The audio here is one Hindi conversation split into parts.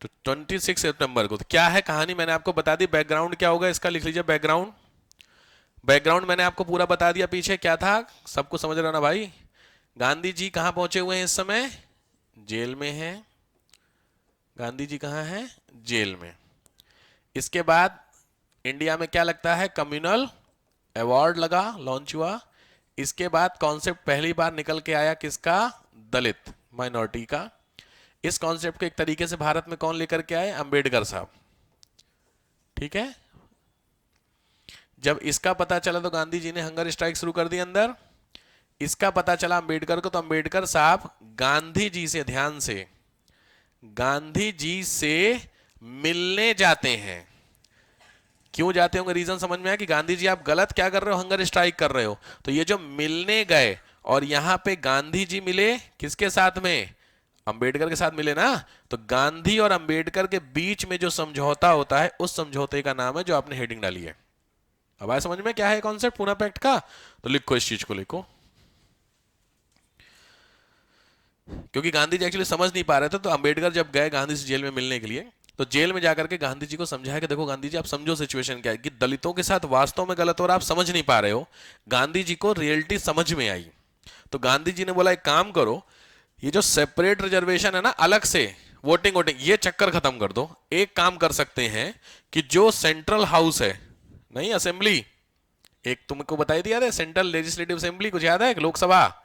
तो 26 सितंबर को। तो क्या है कहानी, मैंने आपको बता दी। बैकग्राउंड क्या होगा इसका, लिख लीजिए बैकग्राउंड। बैकग्राउंड मैंने आपको पूरा बता दिया, पीछे क्या था सबको समझ रहे हो ना भाई। गांधी जी कहां पहुंचे हुए हैं इस समय, जेल में हैं। गांधी जी कहां हैं, जेल में। इसके बाद इंडिया में क्या लगता है, कम्युनल अवार्ड लगा, लॉन्च हुआ। इसके बाद कॉन्सेप्ट पहली बार निकल के आया किसका, दलित माइनॉरिटी का। इस कॉन्सेप्ट को एक तरीके से भारत में कौन लेकर के आए, अंबेडकर साहब। ठीक है। जब इसका पता चला तो गांधी जी ने हंगर स्ट्राइक शुरू कर दी अंदर। इसका पता चला अंबेडकर को, तो अंबेडकर साहब गांधी जी से, ध्यान से, गांधी जी से मिलने जाते हैं। क्यों जाते होंगे, रीजन समझ में आया कि गांधी जी आप गलत क्या कर रहे हो, हंगर स्ट्राइक कर रहे हो। तो ये जो मिलने गए और यहां पे गांधी जी मिले किसके साथ में, अंबेडकर के साथ मिले ना। तो गांधी और अंबेडकर के बीच में जो समझौता होता है, उस समझौते का नाम है जो आपने हेडिंग डाली है। अब आया समझ में क्या है कॉन्सेप्ट पूना पैक्ट का। तो लिखो, इस चीज को लिखो, क्योंकि गांधी जी एक्चुअली समझ नहीं पा रहे थे। तो अंबेडकर जब गए गांधी से जेल में मिलने के लिए, तो जेल में जाकर के गांधी जी को समझाया कि देखो गांधी जी आप समझो सिचुएशन क्या है, कि दलितों के साथ वास्तव में गलत हो रहा, आप समझ नहीं पा रहे हो। गांधी जी को रियलिटी समझ में आई। तो गांधी जी ने बोला एक काम करो, ये जो सेपरेट रिजर्वेशन है ना, अलग से वोटिंग वोटिंग, ये चक्कर खत्म कर दो। एक काम कर सकते हैं कि जो सेंट्रल हाउस है, नहीं असेंबली, एक तुमको बताई दिया था सेंट्रल लेजिस्लेटिव असेंबली, कुछ याद है, लोकसभा,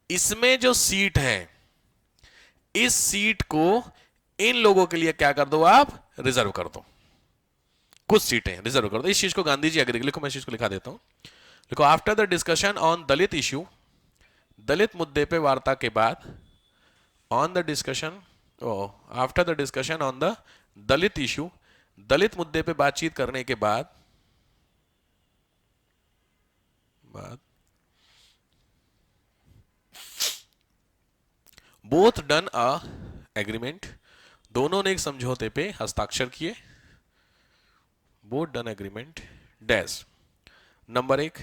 इसमें जो सीट है, इस सीट को इन लोगों के लिए क्या कर दो, आप रिजर्व कर दो, कुछ सीटें रिजर्व कर दो। इस चीज को गांधी जी एग्री, लिखो मैं इस चीज को लिखा देता हूं। लिखो, after the discussion on Dalit issue, Dalit मुद्दे पे वार्ता के बाद, on the discussion, after the discussion on the Dalit issue, Dalit मुद्दे पे बातचीत करने के बाद, बोथ डन अ एग्रीमेंट, दोनों ने एक समझौते पे हस्ताक्षर किए। Both done agreement dash, number एक,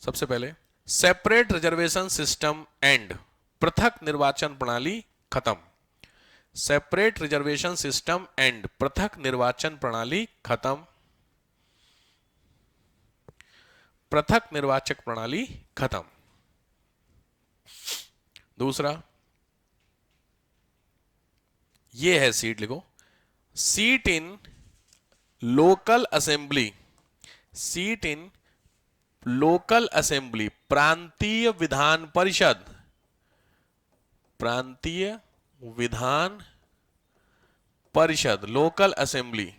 सबसे पहले सेपरेट रिजर्वेशन सिस्टम एंड, पृथक निर्वाचन प्रणाली खत्म। सेपरेट रिजर्वेशन सिस्टम एंड, पृथक निर्वाचन प्रणाली खत्म। पृथक निर्वाचक प्रणाली खत्म। दूसरा, ये है सीट, लिखो, सीट इन लोकल असेंबली, सीट इन लोकल असेंबली, प्रांतीय विधान परिषद, प्रांतीय विधान परिषद, लोकल असेंबली,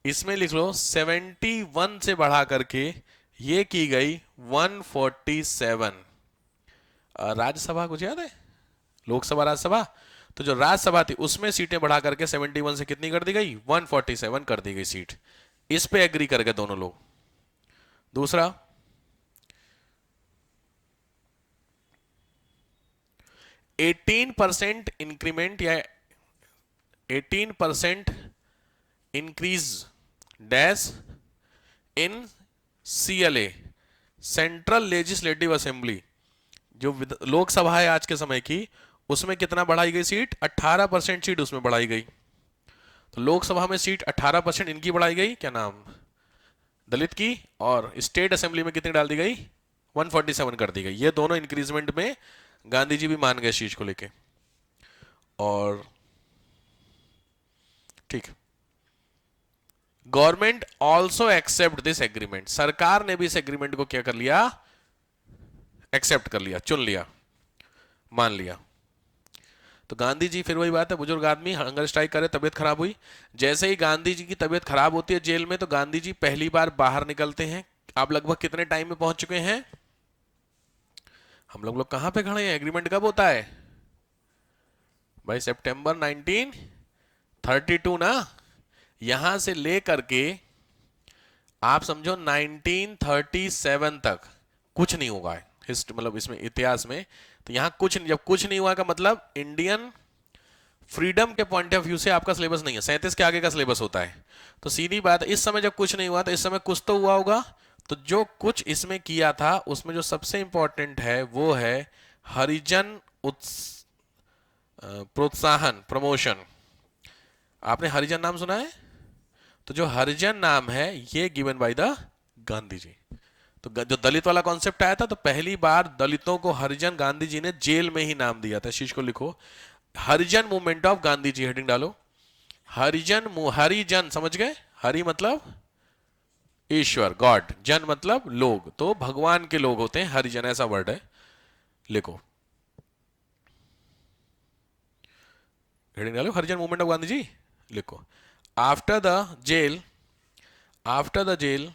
इसमें लिख लो 71 से बढ़ा करके ये की गई 147। राज्यसभा कुछ याद है, लोकसभा राज्यसभा, तो जो राज्यसभा थी उसमें सीटें बढ़ा करके 71 से कितनी कर दी गई, 147 कर दी गई सीट। इस पे एग्री कर गए दोनों लोग। दूसरा, 18% इंक्रीमेंट या 18% increase dash in CLA, central legislative assembly, जो लोकसभा है आज के समय की, उसमें कितना बढ़ाई गई सीट, 18% सीट उसमें बढ़ाई गई। तो लोकसभा में सीट 18% इनकी बढ़ाई गई, क्या नाम, दलित की, और स्टेट असेंबली में कितनी डाल दी गई, 147 कर दी गई। ये दोनों इंक्रीजमेंट में गांधी जी भी मान गए चीज को लेके। और ठीक, government also accept this agreement, सरकार ने भी इस एग्रीमेंट को क्या कर लिया, एक्सेप्ट कर लिया, चुन लिया, मान लिया। तो गांधी जी, फिर वही बात है, बुजुर्ग आदमी हंगर स्ट्राइक करे, तबियत खराब हुई। जैसे ही गांधी जी की तबियत खराब होती है जेल में, तो गांधी जी पहली बार बाहर निकलते हैं। आप लगभग कितने टाइम में पहुंच चुके हैं, हम लोग कहां पे खड़े हैं, एग्रीमेंट कब होता है भाई, सितंबर 1932 ना। यहां से लेकर के आप समझो 1937 तक कुछ नहीं होगा हिस्ट्री, मतलब इसमें इतिहास में। तो यहां कुछ नहीं, जब कुछ नहीं हुआ का मतलब इंडियन फ्रीडम के पॉइंट ऑफ व्यू से आपका सिलेबस नहीं है, 37 के आगे का सिलेबस होता है। तो सीधी बात है, इस समय जब कुछ नहीं हुआ, तो इस समय कुछ तो हुआ होगा। तो जो कुछ इसमें किया था, उसमें जो सबसे इंपॉर्टेंट है वो है हरिजन प्रोत्साहन, प्रमोशन। आपने हरिजन नाम सुना है? तो जो हरिजन नाम है ये given by the Gandhi ji. तो जो दलित वाला कॉन्सेप्ट आया था, तो पहली बार दलितों को हरिजन गांधी जी ने जेल में ही नाम दिया था। इस चीज को लिखो, Harijan movement of Gandhi ji, heading डालो। हरिजन, हरिजन समझ गए? हरि मतलब ईश्वर, गॉड, जन मतलब लोग, तो भगवान के लोग होते हैं हरिजन, ऐसा वर्ड है, लिखो, हेडिंग डालो, हरिजन मूवमेंट ऑफ गांधी जी लिखो। After the jail, after the jail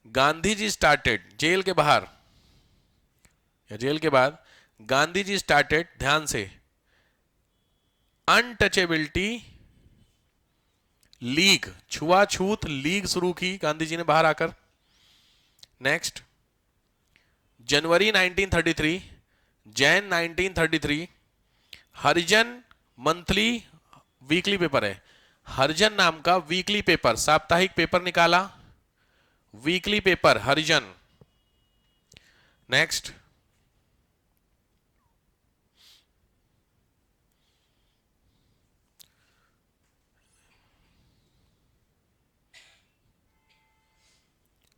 Gandhi ji started, jail के बाहर या जेल के बाद गांधी जी स्टार्टेड, ध्यान से, अनटचेबिलिटी लीग, छुआछूत लीग शुरू की गांधी जी ने बाहर आकर। नेक्स्ट, जनवरी 1933, जैन 1933, हरिजन मंथली, वीकली पेपर है, हरिजन नाम का वीकली पेपर, साप्ताहिक पेपर निकाला, वीकली पेपर हरिजन। नेक्स्ट,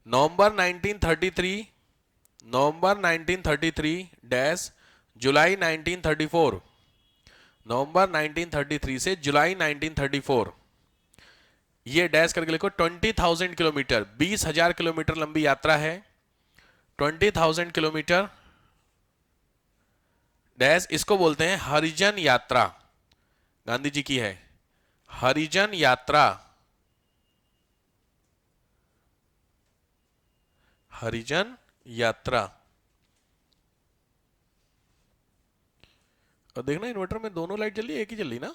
नवंबर 1933, नवंबर 1933 डैश जुलाई 1934, नवंबर 1933 से जुलाई 1934, ये डैश करके लिखो। 20,000 किलोमीटर, 20,000 किलोमीटर लंबी यात्रा है, 20,000 किलोमीटर डैश, इसको बोलते हैं हरिजन यात्रा, गांधी जी की है हरिजन यात्रा, हरिजन यात्रा। और देखना इन्वर्टर में दोनों लाइट जल रही है, एक ही जल रही ना?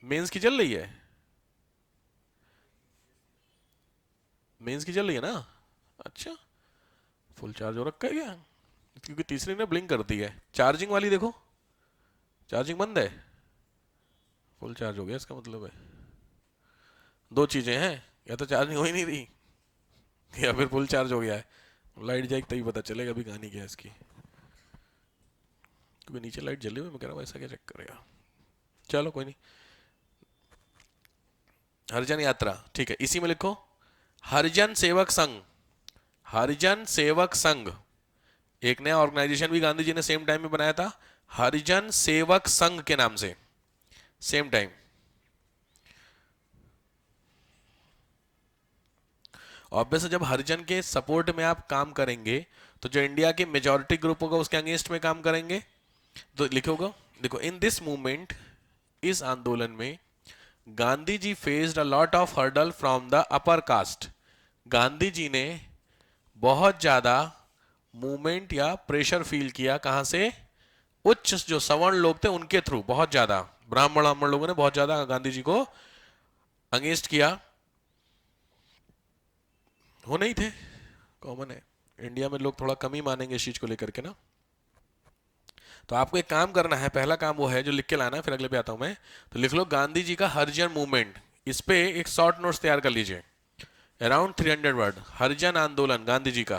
मेंस की जल रही है, मेंस की जल रही है ना? अच्छा, फुल चार्ज हो रखा है क्या? क्योंकि तीसरी ने ब्लिंक कर दी है। चार्जिंग वाली देखो, चार्जिंग बंद है, फुल चार्ज हो गया इसका मतलब है। दो चीजें हैं, या तो चार्जिंग हो ही नहीं रही या फिर फुल चार्ज हो गया है। लाइट जाएगी तभी पता चलेगा अभी कहानी क्या है इसकी, क्योंकि नीचे लाइट जली हुई, मैं कह रहा हूँ ऐसा क्या चेक करेगा। चलो कोई नहीं, हरिजन यात्रा, ठीक है, इसी में लिखो हरिजन सेवक संघ, हरिजन सेवक संघ, एक नया ऑर्गेनाइजेशन भी गांधी जी ने सेम टाइम में बनाया था, हरिजन सेवक संघ के नाम से, सेम टाइम। ऑब्वियस, जब हरिजन के सपोर्ट में आप काम करेंगे तो जो इंडिया के मेजॉरिटी ग्रुप होगा उसके अगेंस्ट में काम करेंगे। तो लिखोगे, देखो, इन दिस मूवमेंट, इस आंदोलन में Gandhi ji faced a lot of hurdle from the upper caste, Gandhi ji ने बहुत ज्यादा मूवमेंट या प्रेशर फील किया, कहां से? उच्च जो सवर्ण लोग थे उनके थ्रू, बहुत ज्यादा ब्राह्मण ब्राह्मण लोगों ने बहुत ज्यादा गांधी जी को अगेंस्ट किया। हो नहीं थे, कॉमन है, इंडिया में लोग थोड़ा कम ही मानेंगे इस चीज को लेकर के ना। तो आपको एक काम करना है, पहला काम वो है जो लिख के लाना है, फिर अगले पे आता हूं मैं। तो लिख लो गांधी जी का हरिजन मूवमेंट, इस पे एक शॉर्ट नोट्स तैयार कर लीजिए, अराउंड 300 वर्ड, हरिजन आंदोलन गांधी जी का,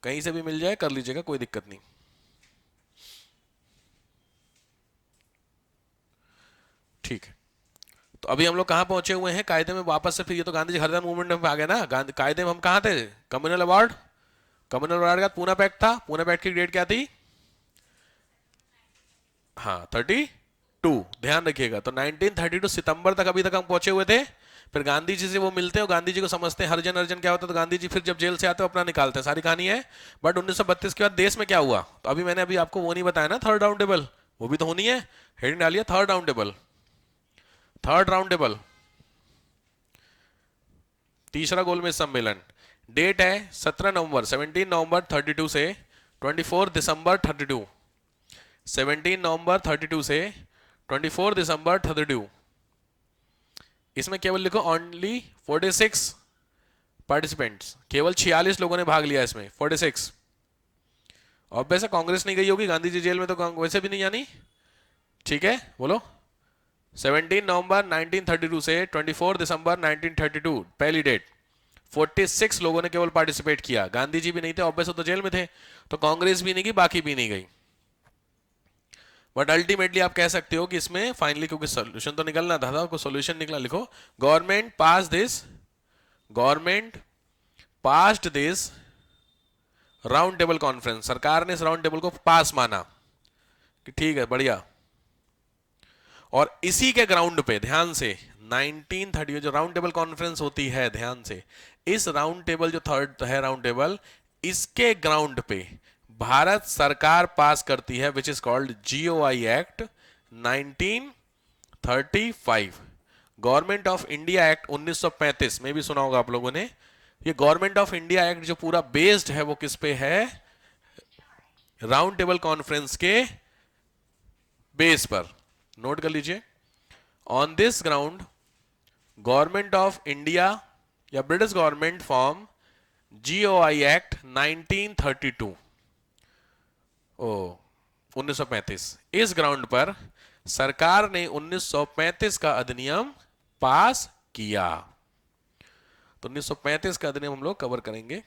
कहीं से भी मिल जाए कर लीजिएगा, कोई दिक्कत नहीं। ठीक है, तो अभी हम लोग कहां पहुंचे हुए हैं? कायदे में वापस से, फिर ये तो गांधी जी हरिजन मूवमेंट में आ गए ना। कायदे में हम कहां थे? कम्युनल अवार्ड, कम्युनल अवार्ड का पूना पैक्ट था, पूना पैक्ट की डेट क्या थी? हाँ, 32, ध्यान रखिएगा। तो 1932 सितंबर तक अभी तक हम पहुंचे हुए थे। फिर गांधी जी से वो मिलते हैं और गांधी जी को समझते हैं हरिजन, हरिजन क्या होता है। तो गांधी जी फिर जब जेल से आते हैं अपना निकालते हैं, सारी कहानी है। बट 1932 के बाद देश में क्या हुआ, तो अभी मैंने अभी आपको वो नहीं बताया ना, थर्ड राउंड टेबल, वो भी तो होनी है, हेडिंग डालिए third round table, third round table, तीसरा गोलमेज सम्मेलन। डेट है 17 नवंबर, 17 नवंबर 32 से 24 दिसंबर 32, 17 नवंबर 32 से 24 दिसंबर 32। इसमें केवल लिखो ओनली 46 पार्टिसिपेंट्स, केवल 46 लोगों ने भाग लिया इसमें, 46। और वैसे कांग्रेस नहीं गई होगी, गांधी जी जेल में तो वैसे भी नहीं जानी, ठीक है, बोलो। 17 नवंबर 1932 से 24 दिसंबर 1932 पहली डेट, 46 लोगों ने केवल पार्टिसिपेट किया, गांधी जी भी नहीं थे, ऑब्वियस तो जेल में थे, तो कांग्रेस भी नहीं गई, बाकी भी नहीं गई। बट अल्टीमेटली आप कह सकते हो कि इसमें फाइनली, क्योंकि सोल्यूशन तो निकलना था को सोल्यूशन निकला, लिखो government passed this round table conference, सरकार ने इस राउंड टेबल को पास माना कि ठीक है बढ़िया। और इसी के ग्राउंड पे ध्यान से 1930 जो राउंड टेबल कॉन्फ्रेंस होती है, ध्यान से इस राउंड टेबल जो थर्ड है राउंड टेबल, इसके ग्राउंड पे भारत सरकार पास करती है which is called GOI act 1935, government of India act 1935 में भी सुना होगा आप लोगों ने। ये गवर्नमेंट ऑफ इंडिया एक्ट जो पूरा बेस्ड है वो किस पे है, राउंड टेबल कॉन्फ्रेंस के बेस पर। नोट कर लीजिए, on this ground government of India या British government form GOI act 1932, ओ 1935, इस ग्राउंड पर सरकार ने 1935 का अधिनियम पास किया। तो 1935 का अधिनियम हम लोग कवर करेंगे।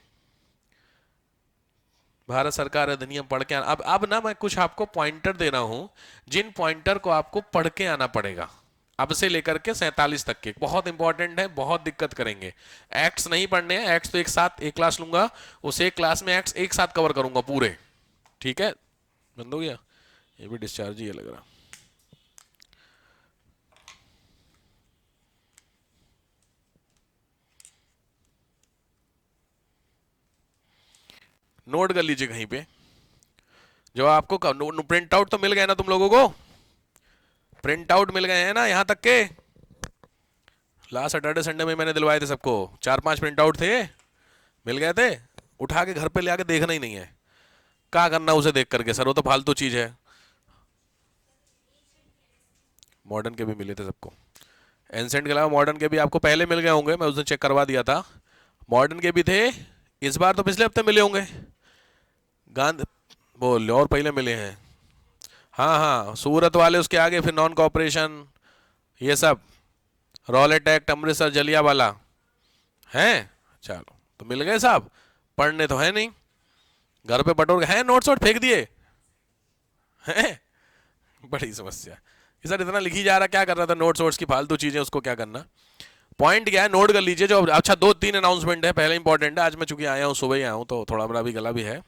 भारत सरकार अधिनियम पढ़ के आना। अब ना मैं कुछ आपको पॉइंटर दे रहा हूं, जिन पॉइंटर को आपको पढ़ के आना पड़ेगा अब से लेकर के 47 तक के, बहुत इंपॉर्टेंट है, बहुत दिक्कत करेंगे। एक्ट्स नहीं पढ़ने हैं, एक्ट्स तो एक साथ एक क्लास लूंगा, उस एक क्लास में एक्ट्स एक साथ कवर करूंगा पूरे, ठीक है। बंद हो गया, ये भी डिस्चार्ज ही है लग रहा। नोट कर लीजिए कहीं पे, जो आपको प्रिंट आउट तो मिल गए ना तुम लोगों को, प्रिंट आउट मिल गए हैं ना यहां तक के, लास्ट सैटरडे संडे में मैंने दिलवाए थे सबको, 4-5 प्रिंट आउट थे, मिल गए थे। उठा के घर पे ले आके देखना ही नहीं है, क्या करना उसे देख करके, सर वो तो फालतू चीज है। मॉडर्न के भी मिले थे सबको, एंसेंट के अलावा मॉडर्न के भी आपको पहले मिल गए होंगे, मैं उस दिन चेक करवा दिया था। मॉडर्न के भी थे इस बार, तो पिछले हफ्ते मिले होंगे। गांध बोल और पहले मिले हैं, हाँ हाँ, सूरत वाले उसके आगे, फिर नॉन कॉपरेशन, ये सब, रॉलेट एक्ट, अमृतसर, जलियांवाला हैं। चलो तो मिल गए साहब, पढ़ने तो है नहीं, घर पे बटोर के हैं, नोट्स वोट फेंक दिए हैं। बड़ी समस्या ये सर, इतना लिखी जा रहा, क्या कर रहा था, नोट्स वोट्स की फालतू चीजें, उसको क्या करना। पॉइंट क्या है, नोट कर लीजिए जो अच्छा 2-3 अनाउंसमेंट है, पहले इंपॉर्टेंट है, आज मैं चूंकि आया हूँ, सुबह ही आया हूँ तो थोड़ा बड़ा भी गला भी है,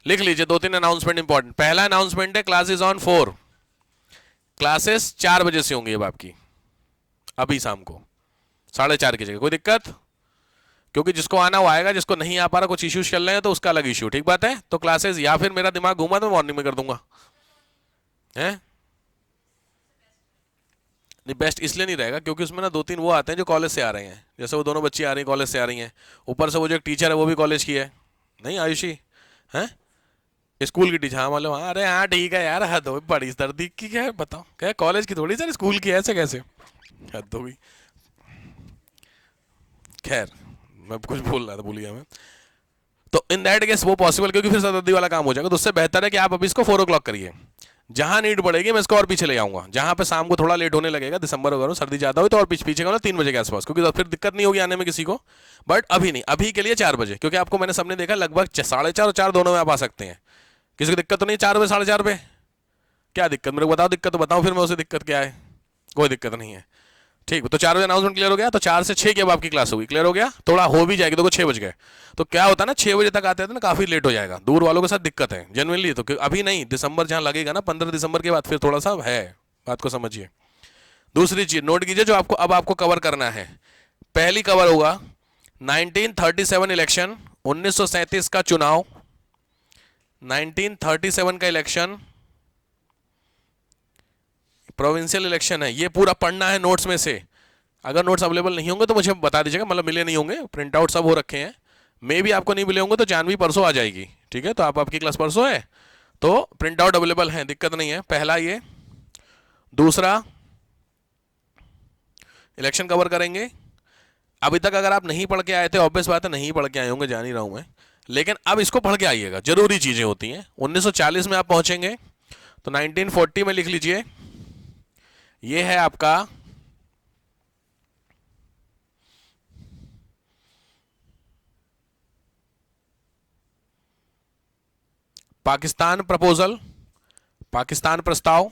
लिख लीजिए 2-3 अनाउंसमेंट इंपॉर्टेंट। पहला अनाउंसमेंट है, क्लासेस ऑन 4, क्लासेस 4 बजे से होंगी अब आपकी, अभी शाम को 4:30 की जगह। कोई दिक्कत, क्योंकि जिसको आना वो आएगा, जिसको नहीं आ पा रहा, कुछ इश्यूज चल रहे हैं तो उसका अलग इश्यू, ठीक बात है। तो क्लासेस, या फिर मेरा दिमाग घूमा तो मॉर्निंग में कर दूंगा, है नहीं, बेस्ट इसलिए नहीं रहेगा क्योंकि उसमें ना 2-3 वो आते हैं जो कॉलेज से आ रहे हैं, जैसे वो दोनों बच्ची आ रही हैं कॉलेज से आ रही हैं, ऊपर से वो जो एक टीचर है वो भी कॉलेज की है, नहीं आयुषी, हैं स्कूल की टीचर, हाँ मतलब, हाँ अरे हाँ ठीक है यार, हद हो गई, बड़ी सर्दी की क्या है बताओ, क्या कॉलेज की थोड़ी सर, स्कूल की, ऐसे कैसे, हद हो गई। खैर मैं कुछ बोल रहा था, भूल गया मैं। तो इन दैट केस वो पॉसिबल, क्योंकि फिर सदर्दी वाला काम हो जाएगा, तो उससे बेहतर है कि आप अभी इसको 4 o'clock करिए, जहां नीड पड़ेगी मैं इसको और पीछे ले आऊंगा, जहां पे शाम को थोड़ा लेट होने लगेगा, दिसंबर वगैरह सर्दी ज्यादा हुई तो और पीछे पीछे का 3 बजे के आसपास, क्योंकि तो फिर दिक्कत नहीं होगी आने में किसी को। बट अभी नहीं, अभी के लिए 4 बजे, क्योंकि आपको मैंने सबने देखा लगभग 4:30 और 4 दोनों में आप आ सकते हैं, किसी को दिक्कत तो नहीं 4 बजे 4:30 पे, क्या दिक्कत मेरे को बताओ, दिक्कत तो बताओ फिर मैं उसे, दिक्कत क्या है, कोई दिक्कत नहीं है, ठीक। तो 4 बजे अनाउंसमेंट क्लियर हो गया, तो 4 से 6 की अब आपकी क्लास होगी, क्लियर हो गया, थोड़ा हो भी जाएगी, तो 6 बज गए, तो क्या होता है ना 6 बजे तक आते हैं ना काफी लेट हो जाएगा, दूर वालों के साथ दिक्कत है जेनुअनली, तो अभी नहीं, दिसंबर जहां लगेगा ना 15 दिसंबर के बाद फिर थोड़ा सा है, बात को समझिए। दूसरी चीज नोट कीजिए जो आपको अब आपको कवर करना है, पहली कवर होगा 1937 इलेक्शन, 1937 का चुनाव, 1937 का इलेक्शन, प्रोविंशियल इलेक्शन है, ये पूरा पढ़ना है नोट्स में से। अगर नोट्स अवेलेबल नहीं होंगे तो मुझे बता दीजिएगा, मतलब मिले नहीं होंगे, प्रिंट आउट सब हो रखे हैं, मे भी आपको नहीं मिले होंगे तो जानवी परसों आ जाएगी, ठीक है। तो आपकी क्लास परसों है तो प्रिंट आउट अवेलेबल है, दिक्कत नहीं है। पहला ये, दूसरा इलेक्शन कवर करेंगे। अभी तक अगर आप नहीं पढ़ के आए थे, ऑब्वियस बात है नहीं पढ़ के आए होंगे, जान ही रहा हूं मैं, लेकिन अब इसको पढ़ के आइएगा, जरूरी चीजें होती हैं। 1940 में आप पहुंचेंगे तो 1940 में लिख लीजिए, ये है आपका पाकिस्तान प्रपोजल, पाकिस्तान प्रस्ताव,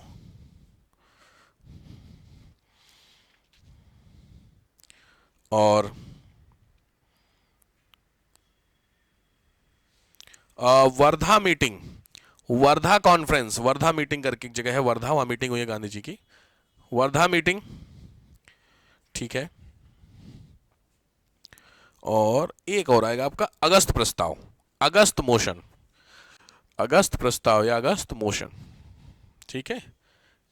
और Wardha meeting, Wardha conference, Wardha meeting करके एक जगह है वर्धा, वहां मीटिंग हुई है गांधी जी की, वर्धा मीटिंग, ठीक है। और एक और आएगा आपका अगस्त प्रस्ताव, अगस्त मोशन, अगस्त प्रस्ताव या अगस्त मोशन, ठीक है।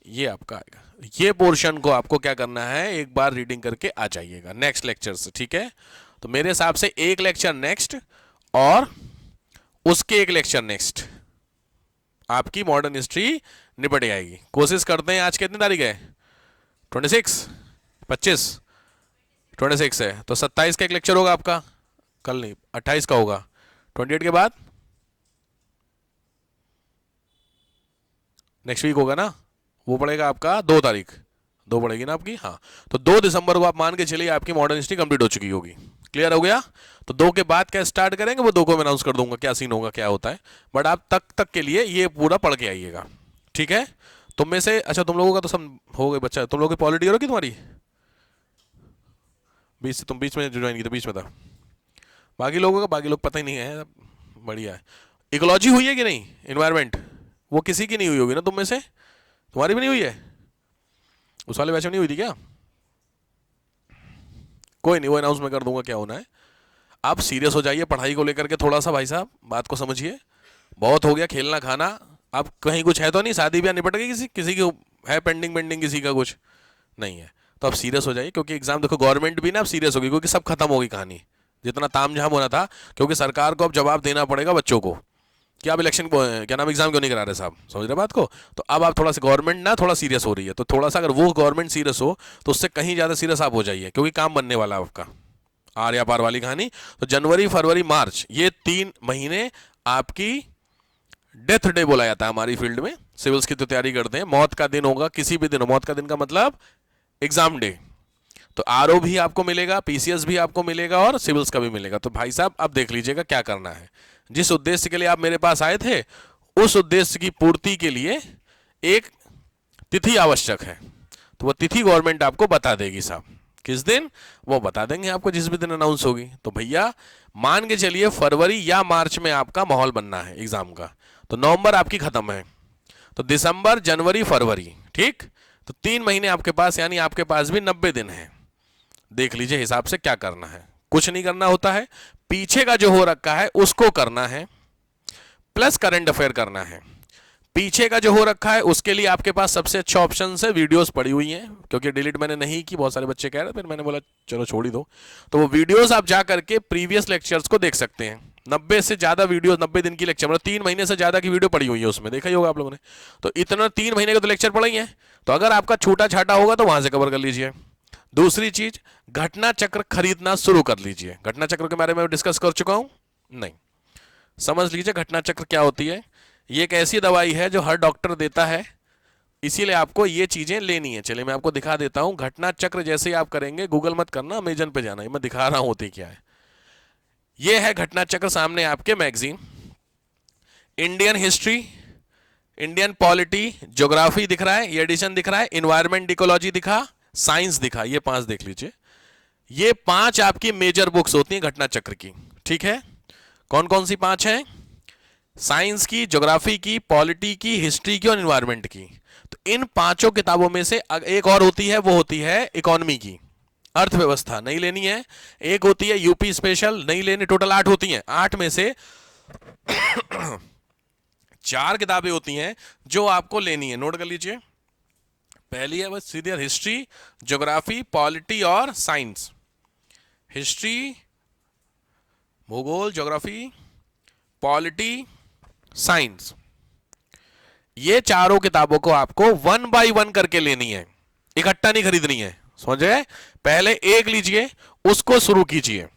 ये आपका आएगा। ये पोर्शन को आपको क्या करना है, एक बार रीडिंग करके आ जाइएगा नेक्स्ट लेक्चर से, ठीक है। तो मेरे हिसाब से एक लेक्चर नेक्स्ट और उसके एक लेक्चर नेक्स्ट आपकी मॉडर्न हिस्ट्री निपट जाएगी। कोशिश करते हैं। आज कितनी तारीख है? 26, 25, 26 है, तो 27 का एक लेक्चर होगा आपका, कल नहीं 28 का होगा। 28 के बाद नेक्स्ट वीक होगा ना, वो पड़ेगा आपका 2 तारीख, 2 पड़ेगी ना आपकी, हाँ। तो 2 दिसंबर को आप मान के चलिए आपकी मॉडर्न हिस्ट्री कंप्लीट हो चुकी होगी। क्लियर हो गया? तो 2 के बाद क्या स्टार्ट करेंगे, वो 2 को मैं अनाउंस कर दूंगा क्या सीन होगा, क्या होता है। बट आप तक के लिए ये पूरा पढ़ के आइएगा, ठीक है। तुम में से, अच्छा तुम लोगों का तो सब हो गए बच्चा, तुम लोगों की पॉलिटी होगी तुम्हारी 20 से, तुम बीच में ज्वाइन की तो बीच में था। बाकी लोगों का, बाकी लोग पता ही नहीं है, बढ़िया है। इकोलॉजी हुई है कि नहीं, इन्वायरमेंट, वो किसी की नहीं हुई होगी ना तुम में से, तुम्हारी भी नहीं हुई है? उस वाले बैच में नहीं हुई थी क्या? कोई नहीं, वो अनाउंस मैं कर दूंगा क्या होना है। आप सीरियस हो जाइए पढ़ाई को लेकर के थोड़ा सा, भाई साहब बात को समझिए। बहुत हो गया खेलना खाना। अब कहीं कुछ है तो नहीं, शादी ब्याह निपट गई, किसी की है पेंडिंग किसी का कुछ नहीं है, तो आप सीरियस हो जाइए। क्योंकि एग्जाम देखो, गवर्नमेंट भी ना अब सीरियस होगी, क्योंकि सब खत्म होगी कहानी, जितना तामझाम होना था। क्योंकि सरकार को अब जवाब देना पड़ेगा बच्चों को कि आप इलेक्शन क्या नाम एग्जाम क्यों नहीं करा रहे साहब, समझ रहे बात को। तो अब आप थोड़ा सा, गवर्नमेंट ना थोड़ा सीरियस हो रही है, तो थोड़ा सा अगर वो गवर्नमेंट सीरियस हो तो उससे कहीं ज़्यादा सीरियस आप हो जाइए, क्योंकि काम बनने वाला है आपका, आर या पार वाली कहानी। तो जनवरी फरवरी मार्च, ये 3 महीने आपकी डेथ डे बोला जाता है हमारी फील्ड में, सिविल्स की तो तैयारी करते हैं। मौत का दिन होगा, किसी भी दिन, मौत का दिन का मतलब एग्जाम डे। तो आरओ भी आपको मिलेगा, पीसीएस भी आपको मिलेगा और सिविल्स का भी मिलेगा। तो भाई साहब अब देख लीजिएगा क्या करना है। जिस उद्देश्य के लिए आप मेरे पास आए थे, उस उद्देश्य की पूर्ति के लिए एक तिथि आवश्यक है। तो वह तिथि गवर्नमेंट आपको बता देगी साहब, किस दिन वो बता देंगे आपको, जिस भी दिन अनाउंस होगी। तो भैया मान के चलिए फरवरी या मार्च में आपका माहौल बनना है एग्जाम का। तो नवंबर आपकी खत्म है, तो दिसंबर जनवरी फरवरी, ठीक। तो 3 महीने आपके पास, यानी आपके पास भी 90 दिन है। देख लीजिए हिसाब से क्या करना है। कुछ नहीं करना होता है, पीछे का जो हो रखा है उसको करना है, प्लस करंट अफेयर करना है। पीछे का जो हो रखा है उसके लिए आपके पास सबसे अच्छा ऑप्शन है, वीडियोस पड़ी हुई हैं। क्योंकि डिलीट मैंने नहीं की, बहुत सारे बच्चे कह रहे, फिर मैंने बोला चलो छोड़ ही दो। तो वो वीडियोस आप जा करके प्रीवियस लेक्चर्स को देख सकते हैं। 90 से ज्यादा वीडियो, 90 दिन की लेक्चर, मतलब 3 महीने से ज्यादा की वीडियो पड़ी हुई है उसमें, देखा ही होगा आप लोगों ने। तो इतना 3 महीने के तो लेक्चर पढ़े ही हैं। तो अगर आपका छोटा छाटा होगा तो वहां से कवर कर लीजिए। दूसरी चीज, घटना चक्र खरीदना शुरू कर लीजिए। घटना चक्र के बारे में डिस्कस कर चुका हूं, नहीं, समझ लीजिए घटना चक्र क्या होती है। ये एक ऐसी दवाई है जो हर डॉक्टर देता है, इसीलिए आपको ये चीजें लेनी है। चलिए मैं आपको दिखा देता हूं। घटना चक्र जैसे ही आप करेंगे, गूगल मत करना, अमेजन पे जाना, मैं दिखा रहा हूं होती क्या है। ये है घटना चक्र सामने आपके magazine. Indian history, Indian polity, geography दिख रहा है, ये एडिशन दिख रहा है, इन्वायरमेंट इकोलॉजी दिखा, साइंस दिखा, ये 5 देख लीजिए। ये 5 आपकी मेजर बुक्स होती हैं घटना चक्र की, ठीक है। कौन कौन सी 5 हैं? साइंस की, ज्योग्राफी की, पॉलिटी की, हिस्ट्री की और इन्वायरमेंट की। तो इन 5 किताबों में से एक और होती है, वो होती है इकोनॉमी की, अर्थव्यवस्था, नहीं लेनी है। एक होती है यूपी स्पेशल, नहीं लेनी। टोटल 8 होती हैं। 8 में से 4 किताबें होती हैं जो आपको लेनी है, नोट कर लीजिए। पहली है बस सीधी हिस्ट्री, ज्योग्राफी, पॉलिटी और साइंस। हिस्ट्री, भूगोल, ज्योग्राफी, पॉलिटी, साइंस। ये चारों किताबों को आपको 1 बाय 1 करके लेनी है, इकट्ठा नहीं खरीदनी है, समझे। पहले एक लीजिए, उसको शुरू कीजिए।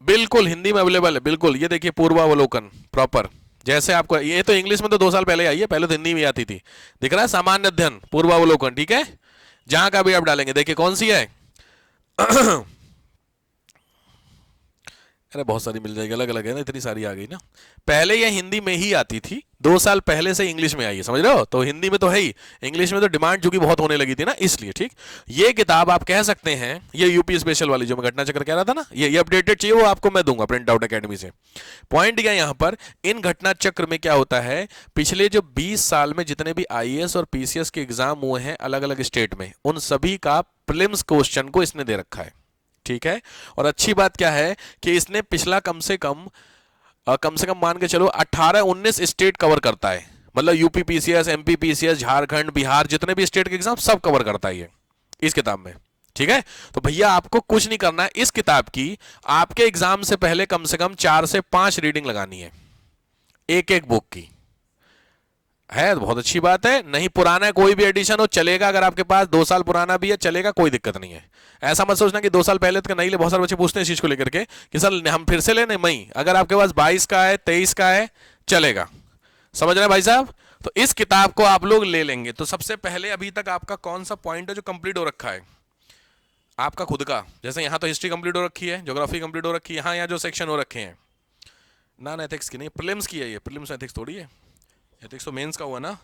बिल्कुल हिंदी में अवेलेबल है, बिल्कुल। ये देखिए पूर्वावलोकन प्रॉपर, जैसे आपको, ये तो इंग्लिश में तो 2 साल पहले आई है, पहले तो हिंदी में आती थी। दिख रहा है, सामान्य अध्ययन पूर्वावलोकन, ठीक है। जहां का भी आप डालेंगे, देखिए कौन सी है अरे बहुत सारी मिल जाएगी, अलग अलग है ना, इतनी सारी आ गई ना। पहले ये हिंदी में ही आती थी, 2 साल पहले से इंग्लिश में आई है, समझ रहे हो? तो हिंदी में तो है ही, इंग्लिश में तो डिमांड चूंकि बहुत होने लगी थी ना, इसलिए। ठीक, ये किताब आप कह सकते हैं, ये यूपी स्पेशल वाली जो मैं घटना चक्र कह रहा था ना, ये अपडेटेड चाहिए, वो आपको मैं दूंगा प्रिंट आउट अकेडमी से। पॉइंट क्या यहाँ पर, इन घटना चक्र में क्या होता है, पिछले जो 20 साल में जितने भी आईएएस और पीसीएस के एग्जाम हुए हैं अलग अलग स्टेट में, उन सभी का प्रीलिम्स क्वेश्चन को इसने दे रखा है। ठीक है, और अच्छी बात क्या है कि इसने पिछला कम से कम मान के चलो 18-19 स्टेट कवर करता है, मतलब UP PCS, MP PCS, Jharkhand, Bihar, जितने भी स्टेट के एग्जाम सब कवर करता है ये इस किताब में। ठीक है, तो भैया आपको कुछ नहीं करना है, इस किताब की आपके एग्जाम से पहले कम से कम 4 से 5 रीडिंग लगानी है एक एक बुक की। है तो बहुत अच्छी बात है, नहीं पुराना है कोई भी एडिशन हो चलेगा, अगर आपके पास 2 साल पुराना भी है चलेगा, कोई दिक्कत नहीं है। ऐसा मत सोचना कि 2 साल पहले तो नहीं ले, बहुत सारे बच्चे पूछते हैं इस चीज को लेकर के कि सर हम फिर से लेने, नहीं, अगर आपके पास 22 का है, 23 का है, चलेगा। समझ रहे हैं भाई साहब? तो इस किताब को आप लोग ले लेंगे। तो सबसे पहले अभी तक आपका कौन सा पॉइंट है जो कंप्लीट हो रखा है? आपका खुद का, जैसे यहां तो हिस्ट्री कंप्लीट हो रखी है, ज्योग्राफी कंप्लीट हो रखी है, यहाँ जो सेक्शन हो रखे हैं, नॉन एथिक्स की नहीं, प्रीलिम्स की है ये, प्रीलिम्स एथिक्स थोड़ी है, एथिक्स तो मेंस का हुआ ना।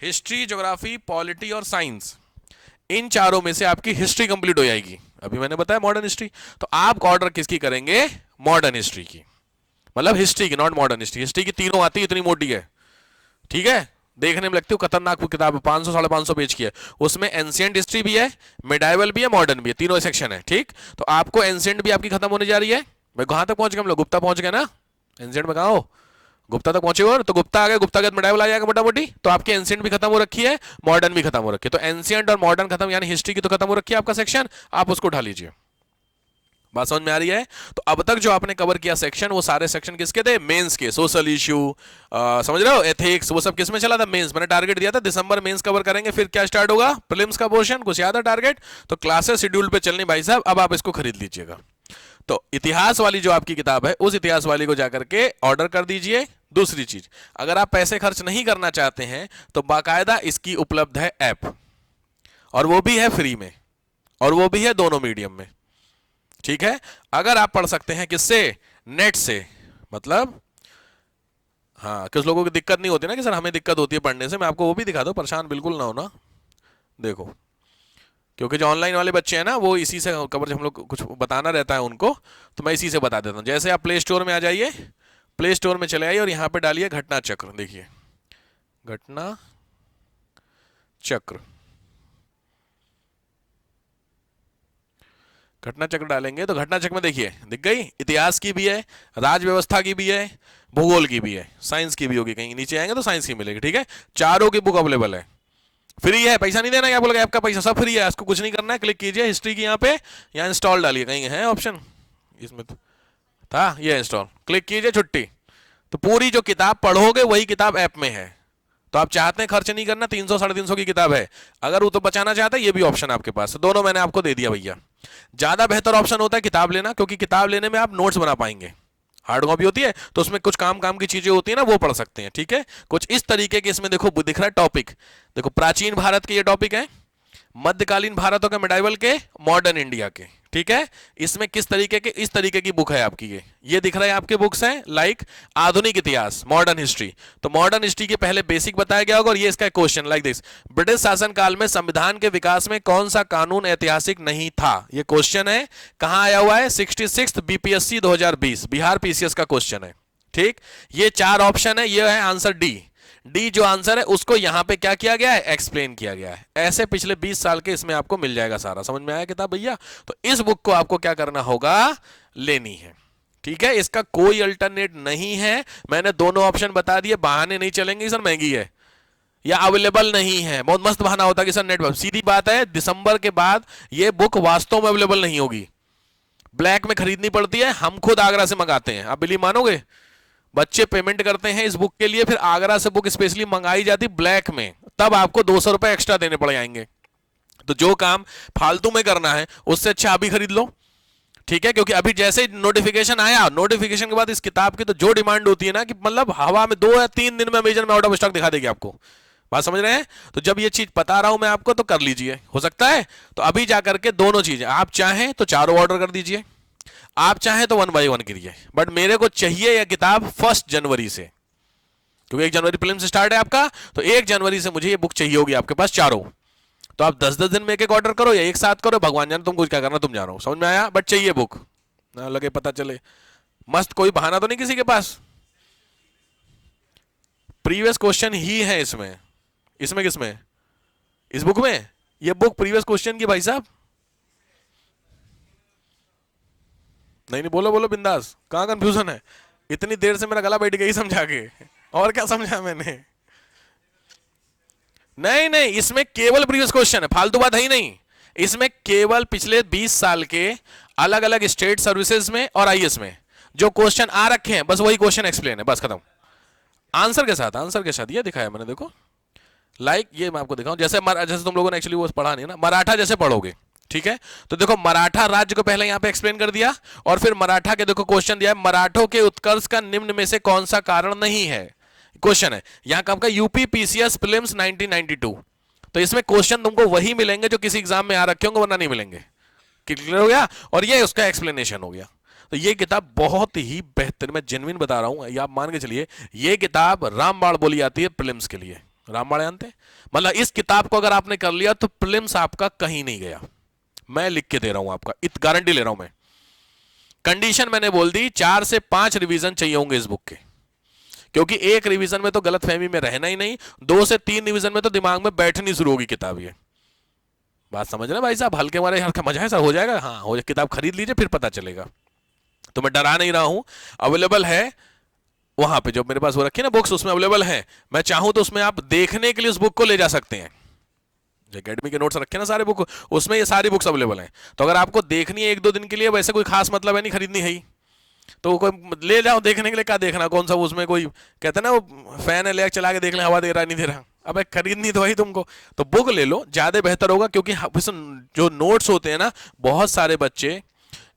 हिस्ट्री, ज्योग्राफी, पॉलिटी और साइंस, इन चारों में से आपकी हिस्ट्री कंप्लीट हो जाएगी। अभी मैंने बताया मॉडर्न हिस्ट्री, तो आप ऑर्डर किसकी करेंगे? मॉडर्न हिस्ट्री की, मतलब हिस्ट्री की, नॉट मॉडर्न हिस्ट्री। हिस्ट्री की तीनों आती है, इतनी मोटी है। ठीक है, देखने में लगती है खतरनाक किताब है, 500-550 पेज की है। उसमें एंशिएंट हिस्ट्री भी है, मिडाइवल भी है, मॉडर्न भी है, तीनों सेक्शन है। ठीक, तो आपको एंशिएंट भी आपकी खत्म होने जा रही है। मैं कहां तक पहुंच गए हम लोग? गुप्ता पहुंच गए ना? एंशिएंट में कहा हो? गुप्ता तक पहुंचे हो, तो गुप्ता आ गए, गुप्ता के मिडाइवल आ जाएगा मोटा मोटी, तो आपके एंशिएंट भी खत्म हो रखी है, मॉडर्न भी खत्म हो रखी है। तो एंशिएंट और मॉडर्न खत्म, यानी हिस्ट्री की तो खत्म हो रखी है आपका सेक्शन, आप उसको उठा लीजिए। बात समझ में आ रही है? तो अब तक जो आपने कवर किया सेक्शन, वो सारे सेक्शन किसके थे? मेंस के। सोशल इश्यू, समझ रहे हो, एथिक्स, वो सब किस में चला था? मेंस। मैंने टारगेट दिया था दिसंबर मेंस कवर करेंगे, फिर क्या स्टार्ट होगा? प्रीलिम्स का पोर्शन। कुछ याद है टारगेट? तो क्लासेस शेड्यूल पे चलनी भाई साहब, अब आप इसको खरीद लीजिएगा। तो इतिहास वाली जो आपकी किताब है, उस इतिहास वाली को जाकर के ऑर्डर कर दीजिए। दूसरी चीज, अगर आप पैसे खर्च नहीं करना चाहते हैं तो बाकायदा इसकी उपलब्ध है ऐप, और वो भी है फ्री में, और वो भी है दोनों मीडियम में। ठीक है, अगर आप पढ़ सकते हैं किससे? नेट से, मतलब हाँ, कुछ लोगों की दिक्कत नहीं होती ना कि सर हमें दिक्कत होती है पढ़ने से, मैं आपको वो भी दिखा दूं, परेशान बिल्कुल ना होना। देखो, क्योंकि जो ऑनलाइन वाले बच्चे हैं ना, वो इसी से कवर, हम लोग कुछ बताना रहता है उनको, तो मैं इसी से बता देता हूं। जैसे आप प्ले स्टोर में आ जाइए, प्ले स्टोर में चले आइए और यहां पे डालिए घटना चक्र। देखिए, घटना चक्र, घटना चक्र डालेंगे तो घटना चक्र में देखिए दिख गई, इतिहास की भी है, राज व्यवस्था की भी है, भूगोल की भी है, साइंस की भी होगी, कहीं नीचे आएंगे तो साइंस की मिलेगी। ठीक है, चारों की बुक अवेलेबल है, फ्री है, पैसा नहीं देना, क्या बोलेगा, आपका पैसा सब फ्री है, इसको कुछ नहीं करना है। क्लिक कीजिए हिस्ट्री की, यहाँ पे, यहाँ इंस्टॉल डालिए, कहीं है ऑप्शन इसमें तो था, ये इंस्टॉल, क्लिक कीजिए, छुट्टी। तो पूरी जो किताब पढ़ोगे वही किताब ऐप में है। तो आप चाहते हैं खर्च नहीं करना, 300-350 की किताब है, अगर वो तो बचाना चाहते हैं, ये भी ऑप्शन आपके पास है। दोनों मैंने आपको दे दिया भैया। ज्यादा बेहतर ऑप्शन होता है किताब लेना, क्योंकि किताब लेने में आप नोट्स बना पाएंगे। हार्ड कॉपी होती है तो उसमें कुछ काम की चीजें होती है ना, वो पढ़ सकते हैं। ठीक है, कुछ इस तरीके के इसमें देखो दिख रहा है टॉपिक, देखो प्राचीन भारत के ये टॉपिक है, मध्यकालीन भारतों के, मिडाइवल के, मॉडर्न इंडिया के। ठीक है, इसमें किस तरीके के, इस तरीके की बुक है आपकी, ये दिख रहा है आपके बुक्स हैं, लाइक आधुनिक इतिहास, मॉडर्न हिस्ट्री। तो मॉडर्न हिस्ट्री के पहले बेसिक बताया गया होगा, और ये इसका क्वेश्चन लाइक दिस, ब्रिटिश शासनकाल में संविधान के विकास में कौन सा कानून ऐतिहासिक नहीं था? ये क्वेश्चन है, कहां आया हुआ है? 66 बीपीएससी 2020, बिहार पीसीएस का क्वेश्चन है। ठीक, ये 4 ऑप्शन है, ये है आंसर डी। डी जो आंसर है उसको यहां पे क्या किया गया है? एक्सप्लेन किया गया है। ऐसे पिछले 20 साल के इसमें आपको मिल जाएगा सारा। समझ में आया किताब भैया? तो इस बुक को आपको क्या करना होगा? लेनी है। ठीक है, इसका कोई अल्टरनेट नहीं है। मैंने दोनों ऑप्शन बता दिए, बहाने नहीं चलेंगे सर महंगी है या अवेलेबल नहीं है। बहुत मस्त बहाना होता है कि सर नेट, सीधी बात है, दिसंबर के बाद ये बुक वास्तव में अवेलेबल नहीं होगी, ब्लैक में खरीदनी पड़ती है। हम खुद आगरा से मंगाते हैं, आप बिलीव मानोगे? बच्चे पेमेंट करते हैं इस बुक के लिए, फिर आगरा से बुक स्पेशली मंगाई जाती ब्लैक में, तब आपको 200 रुपए एक्स्ट्रा देने पड़ जाएंगे। तो जो काम फालतू में करना है उससे अच्छा अभी खरीद लो। ठीक है, क्योंकि अभी जैसे नोटिफिकेशन आया, नोटिफिकेशन के बाद इस किताब की तो जो डिमांड होती है ना, कि मतलब हवा में 2 या 3 दिन में अमेजन में आउट ऑफ स्टॉक दिखा देगी आपको। बात समझ रहे हैं? तो जब ये चीज बता रहा हूं मैं आपको, तो कर लीजिए, हो सकता है। तो अभी जाकर के दोनों चीजें आप चाहें तो चारों ऑर्डर कर दीजिए, आप चाहें तो 1 बाई 1 करिए, बट मेरे को चाहिए यह किताब 1 जनवरी से, क्योंकि 1 जनवरी प्रीलिम्स स्टार्ट है आपका, तो 1 जनवरी से मुझे ये बुक चाहिए होगी आपके पास चारों। तो आप 10-10 दिन में एक एक ऑर्डर करो या एक साथ करो, भगवान जाने तुम कुछ क्या करना, तुम जानो, समझ में आया? बट चाहिए बुक, ना लगे पता चले मस्त कोई बहाना तो नहीं किसी के पास। प्रीवियस क्वेश्चन ही है इसमें, इसमें किसमें, इस बुक में, ये बुक प्रीवियस क्वेश्चन की भाई साहब। नहीं नहीं, बोलो बोलो बिंदास, कहां कंफ्यूजन है? इतनी देर से मेरा गला बैठ गई समझा के, और क्या समझा मैंने? नहीं नहीं, इसमें केवल प्रीवियस क्वेश्चन है, फालतू बात है ही नहीं। इसमें केवल पिछले 20 साल के अलग अलग स्टेट सर्विसेज में और आईएएस में जो क्वेश्चन आ रखे हैं, बस वही क्वेश्चन एक्सप्लेन है, बस खत्म। आंसर के साथ, आंसर के साथ ये दिखाया मैंने, देखो लाइक ये मैं आपको दिखाऊं, जैसे जैसे तुम लोगों ने एक्चुअली वो पढ़ा नहीं ना, मराठा जैसे पढ़ोगे, ठीक है? तो देखो मराठा राज्य को पहले यहां पे एक्सप्लेन कर दिया, और फिर मराठा के देखो क्वेश्चन दिया है, मराठों के उत्कर्ष का निम्न में से कौन सा कारण नहीं है, क्वेश्चन है। यहां का आपका यूपी पीसीएस प्रीलिम्स 1992, तो इसमें क्वेश्चन तुमको वही मिलेंगे जो किसी एग्जाम में आ रखे होंगे, वरना नहीं मिलेंगे। क्लियर हो गया? और ये उसका एक्सप्लेनेशन हो गया। तो ये किताब बहुत ही बेहतर, मैं जेन्युइन बता रहा हूं, ये आप मान के चलिए, ये किताब रामबाण बोली जाती है प्रीलिम्स के लिए। रामबाण जानते हैं? मतलब इस किताब को अगर आपने कर लिया तो प्रीलिम्स आपका कहीं नहीं गया, मैं लिख के दे रहा हूं आपका, इत गारंटी ले रहा हूं मैं। कंडीशन मैंने बोल दी, 4 से 5 रिवीजन चाहिए होंगे इस बुक के, क्योंकि एक रिवीजन में तो गलतफहमी में रहना ही नहीं, 2 से 3 रिवीजन में तो दिमाग में बैठनी शुरू होगी किताब। ये बात समझ रहे भाई साहब? हल्के मारे हल्का मजा है सर, हो जाएगा, हाँ हो जाए, किताब खरीद लीजिए फिर पता चलेगा। तो मैं डरा नहीं रहा हूं, अवेलेबल है वहां पे जो मेरे पास वो रखी ना बुक्स, उसमें अवेलेबल है। मैं चाहूं तो उसमें आप देखने के लिए उस बुक को ले जा सकते हैं, जो अकेडमी के नोट्स रखे ना सारे बुक, उसमें ये सारी बुक्स अवेलेबल हैं। तो अगर आपको देखनी है 1-2 दिन के लिए, वैसे कोई खास मतलब है नहीं खरीदनी है ही, तो कोई ले जाओ देखने के लिए, क्या देखना, कौन सा उसमें कोई कहते ना वो फैन है, ले चला के देख ले, हवा दे रहा है नहीं दे रहा, अब खरीदनी तो वही तुमको, तो बुक ले लो, ज्यादा बेहतर होगा। क्योंकि जो नोट्स होते हैं ना, बहुत सारे बच्चे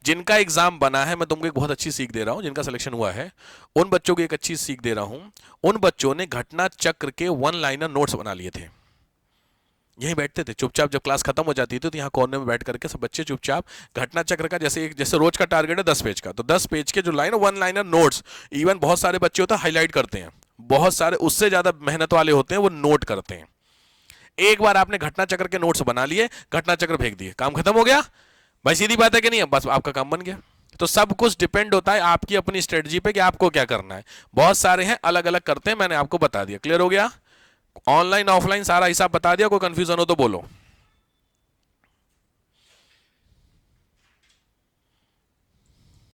जिनका एग्जाम बना है, मैं तुमको एक बहुत अच्छी सीख दे रहा हूं, जिनका सिलेक्शन हुआ है उन बच्चों को एक अच्छी सीख दे रहा हूं। उन बच्चों ने घटना चक्र के 1 लाइनर नोट्स बना लिए थे, यहीं बैठते थे चुपचाप, जब क्लास खत्म हो जाती थी तो यहाँ कोने में बैठ करके सब बच्चे चुपचाप घटना चक्र का, जैसे रोज का टारगेट है 10 पेज का, तो 10 पेज के जो लाइन 1 लाइनर नोट्स, इवन बहुत सारे बच्चे होते हैं हाईलाइट करते हैं, बहुत सारे उससे ज्यादा मेहनत वाले होते हैं वो नोट करते हैं। एक बार आपने घटना चक्र के नोट्स बना लिए, घटना चक्र फेंक दिए, काम खत्म हो गया भाई, सीधी बात है कि नहीं? बस आपका काम बन गया। तो सब कुछ डिपेंड होता है आपकी अपनी स्ट्रेटजी पे कि आपको क्या करना है। बहुत सारे हैं अलग अलग करते हैं, मैंने आपको बता दिया। क्लियर हो गया? ऑनलाइन ऑफलाइन सारा हिसाब बता दिया, कोई कंफ्यूजन हो तो बोलो।